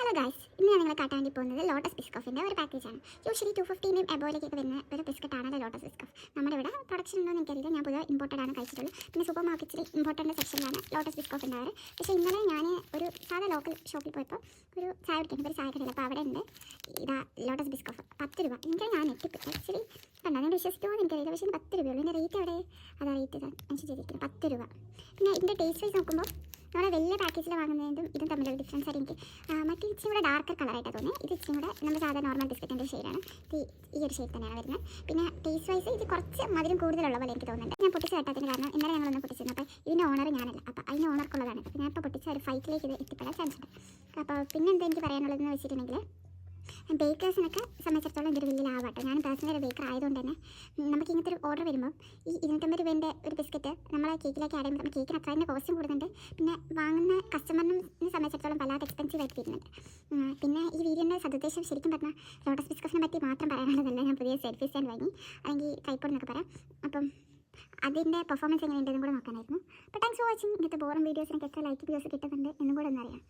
Hello guys, ഇന്ന് ഞാൻ നിങ്ങളെ കാട്ടാൻ വേണ്ടി പോകുന്നത് ലോട്ടസ് ബിസ്കോഫിൻ്റെ ഒരു പാക്കേജാണ്. യൂഷ്വലി 250 എബോയിലേക്കൊക്കെ വരുന്ന ഒരു ബിസ്ക്കറ്റാണ് ലോട്ടസ് ബിസ്കോഫ്. നമ്മുടെ ഇവിടെ പ്രൊഡക്ഷൻ ഉണ്ടോ എന്ന് എനിക്കറിയില്ല. ഞാൻ പൊതുവെ ഇമ്പോർട്ടഡ് ആണ് കഴിച്ചിട്ടുള്ളത്. പിന്നെ സൂപ്പർ മാർക്കറ്റിൽ ഇമ്പോർട്ടൻ്റ് സെക്ഷനിലാണ് ലോട്ടസ് ബിസ്കോഫ് ഉണ്ടാകാറ്. പക്ഷേ ഇന്നലെ ഞാൻ ഒരു സാധാ ലോക്കൽ ഷോപ്പിൽ പോയപ്പോൾ ഒരു ചായ കുടിക്കുന്നത് ഒരു ചായ കടയിൽ. അപ്പോൾ അവിടെ ഉണ്ട് ഇതാ ലോട്ടസ് ബിസ്കോഫ് 10 രൂപ. എനിക്ക് ഞാൻ എത്തിപ്പെട്ടു ആക്ച്വലി കണ്ടാൽ ഞാൻ വിശ്വസിക്കുമോ എന്ന് എനിക്കറിയില്ല. പക്ഷേ 10 രൂപയുള്ളൂ. എൻ്റെ റേറ്റ് എവിടെ? അതാ റേറ്റ് അനുസരിച്ചിരിക്കുന്നത് 10 രൂപ. പിന്നെ ഇതിൻ്റെ ടേസ്റ്റ് വൈസ് നോക്കുമ്പോൾ നമ്മുടെ വലിയ പാക്കേജിൽ വാങ്ങുന്നതും ഇതും തമ്മിലുള്ള ഡിഫറൻസ് ആയിട്ട് എനിക്ക് മറ്റേ ഇച്ചിരി കൂടെ ഡാർക്കർ കളറായിട്ടാണ് തോന്നുന്നത്. ഇത് ഇച്ചിരി കൂടെ നമ്മുടെ സാധാരണ നോർമൽ ബിസ്ക്കറ്റിൻ്റെ ഷെയ്ഡാണ്. ഈ ഒരു ഷെയ്ഡ് തന്നെയാണ് വരുന്നത്. പിന്നെ ടേസ്റ്റ് വൈസ് ഇത് കുറച്ച് മധുരം കൂടുതലുള്ള പോലെ എനിക്ക് തോന്നുന്നുണ്ട്. ഞാൻ പൊട്ടിച്ച് കേട്ടതിന് കാരണം ഇന്നലെ ഞങ്ങളൊന്ന് പൊട്ടിച്ചിരുന്നു. അപ്പോൾ ഇതിൻ്റെ ഓണർ ഞാനല്ല. അപ്പോൾ അതിന് ഓണർക്കുള്ളതാണ്. അപ്പോൾ ഞാൻ ഇപ്പോൾ പൊട്ടിച്ച ഒരു ഫൈറ്റിലേക്ക് ഇത് എത്തിപ്പെടാൻ ചാൻസ് ഉണ്ട്. അപ്പോൾ പിന്നെ എന്താ എനിക്ക് പറയാനുള്ളതെന്ന് വെച്ചിട്ടുണ്ടെങ്കിൽ ബേക്കേഴ്സിനൊക്കെ സംബന്ധിച്ചിടത്തോളം ഇതൊരു വലിയ ലാഭമാട്ടോ. ഞാൻ പേഴ്സണലി ഒരു ബേക്കർ ആയതുകൊണ്ട് തന്നെ നമുക്ക് ഇങ്ങനത്തെ ഒരു ഓർഡർ വരുമ്പോൾ ഈ 250 രൂപേൻ്റെ ഒരു ബിസ്ക്കറ്റ് നമ്മളെ കേക്കിലേക്ക് ആഡ് ചെയ്യുമ്പോൾ കേക്കിന് അത്ര തന്നെ കോസ്റ്റും കൂടുന്നുണ്ട്. പിന്നെ വാങ്ങുന്ന കസ്റ്റമറിനെ സംബന്ധിച്ചിടത്തോളം വല്ലാതെ എക്സ്പെൻസീവ് ആയിട്ട് വരുന്നുണ്ട്. പിന്നെ ഈ വീഡിയോൻ്റെ സദുദ്ദേശം ശരിക്കും പറഞ്ഞാൽ ലോട്ടസ് ബിസ്ക്കറ്റിനെ പറ്റി മാത്രം പറയാനുള്ളതല്ല. ഞാൻ പുതിയ സെൽഫി സ്റ്റാൻഡ് വാങ്ങി, അല്ലെങ്കിൽ ട്രൈപോഡ് എന്നൊക്കെ പറയാം. അപ്പം അതിൻ്റെ പെർഫോമൻസ് എങ്ങനെയുണ്ടെന്നും കൂടെ നോക്കാനായിരുന്നു. അപ്പോൾ താങ്ക്സ് ഫോർ വാച്ചിങ്. ഇങ്ങനത്തെ ബോറും വീഡിയോസിനൊക്കെ എത്ര ലൈക്ക് വ്യൂസ് കിട്ടുന്നുണ്ട് എന്നും കൂടെ ഒന്നറിയാം.